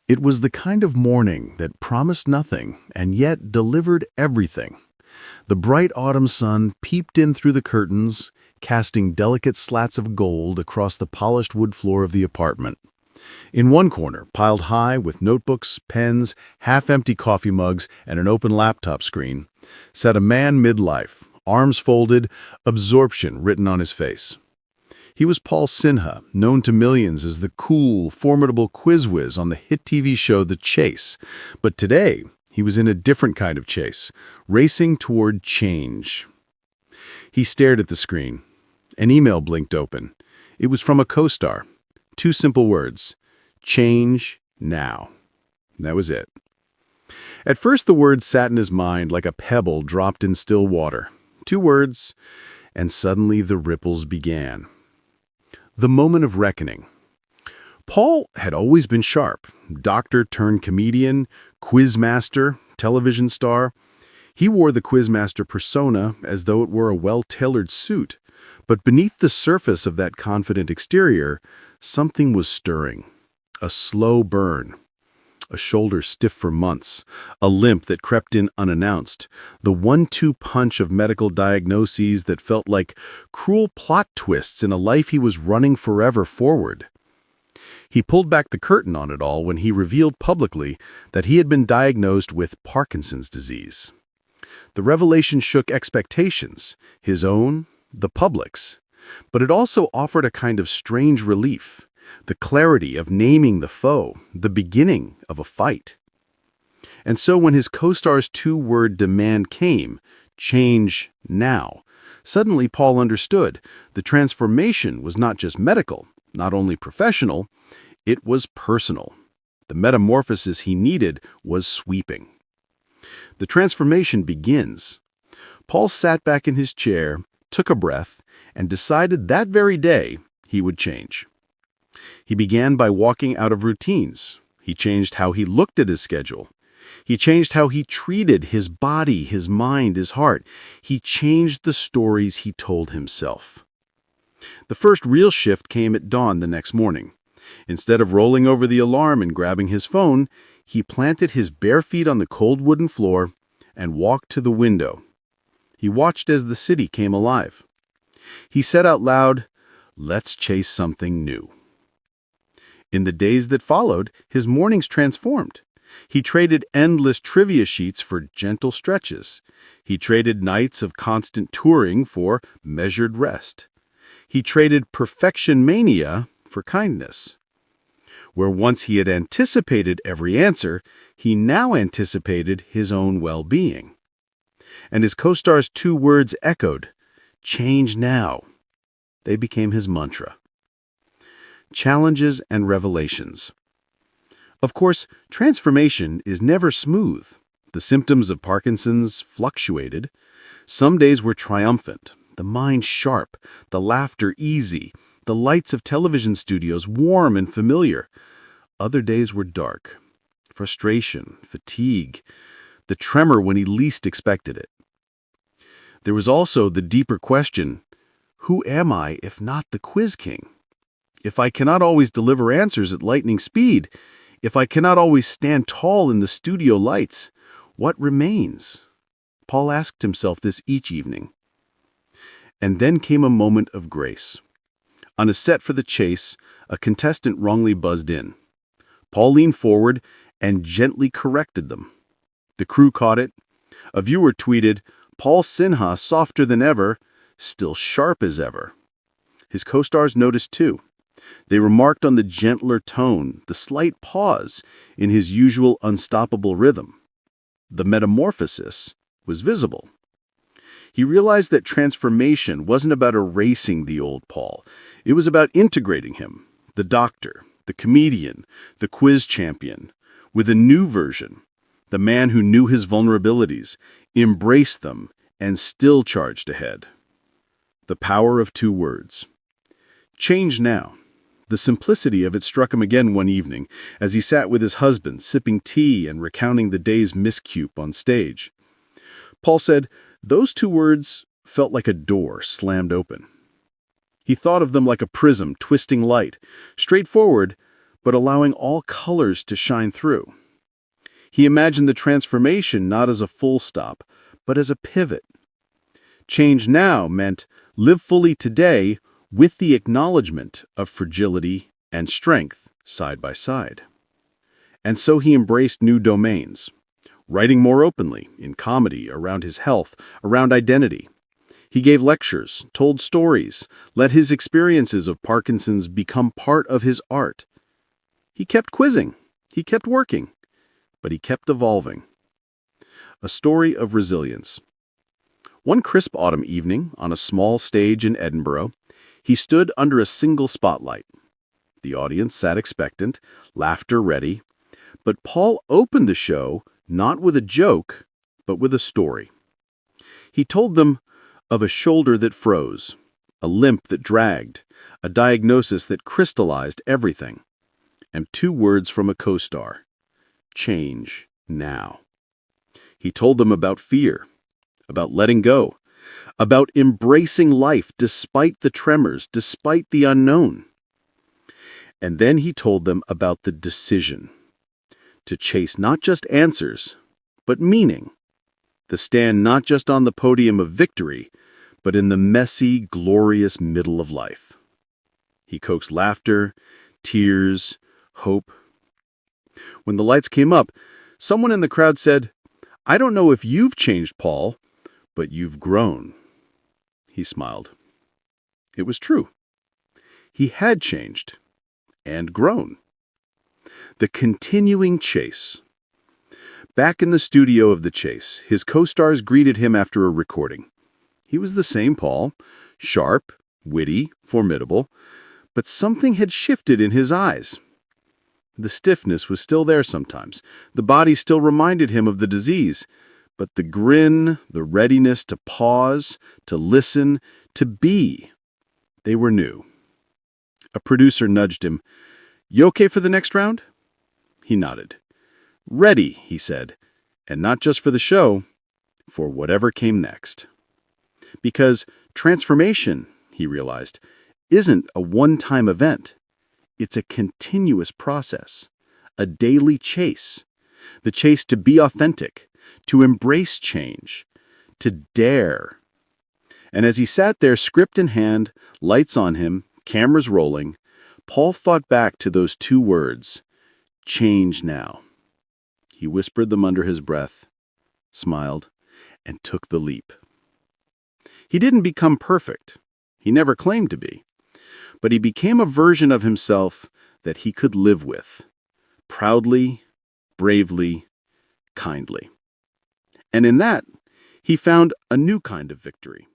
It was the kind of morning that promised nothing and yet delivered everything. The bright autumn sun peeped in through the curtains, casting delicate slats of gold across the polished wood floor of the apartment. In one corner, piled high with notebooks, pens, half-empty coffee mugs, and an open laptop screen, sat a man midlife, arms folded, absorption written on his face. He was Paul Sinha, known to millions as the cool, formidable quiz whiz on the hit TV show The Chase. But today, he was in a different kind of chase, racing toward change. He stared at the screen. An email blinked open. It was from a co-star. 2 simple words: change now. That was it. At first, the words sat in his mind like a pebble dropped in still water. 2 words, and suddenly the ripples began. The moment of reckoning. Paul had always been sharp, doctor turned comedian, quizmaster, television star. He wore the quizmaster persona as though it were a well-tailored suit. But beneath the surface of that confident exterior, something was stirring. A slow burn. A shoulder stiff for months, a limp that crept in unannounced, the 1-2 punch of medical diagnoses that felt like cruel plot twists in a life he was running forever forward. He pulled back the curtain on it all when he revealed publicly that he had been diagnosed with Parkinson's disease. The revelation shook expectations, his own, the public's, but it also offered a kind of strange relief. The clarity of naming the foe, the beginning of a fight. And so when his co-star's 2-word demand came, change now, suddenly Paul understood the transformation was not just medical, not only professional, it was personal. The metamorphosis he needed was sweeping. The transformation begins. Paul sat back in his chair, took a breath, and decided that very day he would change. He began by walking out of routines. He changed how he looked at his schedule. He changed how he treated his body, his mind, his heart. He changed the stories he told himself. The first real shift came at dawn the next morning. Instead of rolling over the alarm and grabbing his phone, he planted his bare feet on the cold wooden floor and walked to the window. He watched as the city came alive. He said out loud, "Let's chase something new." In the days that followed, his mornings transformed. He traded endless trivia sheets for gentle stretches. He traded nights of constant touring for measured rest. He traded perfection mania for kindness. Where once he had anticipated every answer, he now anticipated his own well-being. And his co-star's 2 words echoed, "Change now." They became his mantra. Challenges and revelations. Of course, transformation is never smooth. The symptoms of Parkinson's fluctuated. Some days were triumphant, the mind sharp, the laughter easy, the lights of television studios warm and familiar. Other days were dark. Frustration, fatigue, the tremor when he least expected it. There was also the deeper question, who am I if not the Quiz King? If I cannot always deliver answers at lightning speed, if I cannot always stand tall in the studio lights, what remains? Paul asked himself this each evening. And then came a moment of grace. On a set for The Chase, a contestant wrongly buzzed in. Paul leaned forward and gently corrected them. The crew caught it. A viewer tweeted, "Paul Sinha softer than ever, still sharp as ever." His co-stars noticed too. They remarked on the gentler tone, the slight pause in his usual unstoppable rhythm. The metamorphosis was visible. He realized that transformation wasn't about erasing the old Paul. It was about integrating him, the doctor, the comedian, the quiz champion, with a new version, the man who knew his vulnerabilities, embraced them, and still charged ahead. The power of 2 words. Change now. The simplicity of it struck him again one evening as he sat with his husband, sipping tea and recounting the day's miscue on stage. Paul said, those 2 words felt like a door slammed open. He thought of them like a prism twisting light, straightforward, but allowing all colors to shine through. He imagined the transformation not as a full stop, but as a pivot. Change now meant live fully today with the acknowledgement of fragility and strength side by side. And so he embraced new domains, writing more openly in comedy around his health, around identity. He gave lectures, told stories, let his experiences of Parkinson's become part of his art. He kept quizzing, he kept working, but he kept evolving. A story of resilience. One crisp autumn evening, on a small stage in Edinburgh, he stood under a single spotlight. The audience sat expectant, laughter ready, but Paul opened the show not with a joke, but with a story. He told them of a shoulder that froze, a limp that dragged, a diagnosis that crystallized everything, and 2 words from a co-star: change now. He told them about fear, about letting go, about embracing life despite the tremors, despite the unknown. And then he told them about the decision to chase not just answers, but meaning, to stand not just on the podium of victory, but in the messy, glorious middle of life. He coaxed laughter, tears, hope. When the lights came up, someone in the crowd said, "I don't know if you've changed, Paul, but you've grown." He smiled. It was true. He had changed and grown. The continuing chase. Back in the studio of The Chase, his co-stars greeted him after a recording. He was the same Paul, sharp, witty, formidable, but something had shifted in his eyes. The stiffness was still there sometimes. The body still reminded him of the disease, but the grin, the readiness to pause, to listen, to be, they were new. A producer nudged him. "You okay for the next round?" He nodded. "Ready," he said, and not just for the show, for whatever came next. Because transformation, he realized, isn't a one-time event. It's a continuous process, a daily chase, the chase to be authentic, to embrace change, to dare. And as he sat there, script in hand, lights on him, cameras rolling, Paul thought back to those 2 words, change now. He whispered them under his breath, smiled, and took the leap. He didn't become perfect. He never claimed to be. But he became a version of himself that he could live with, proudly, bravely, kindly. And in that, he found a new kind of victory.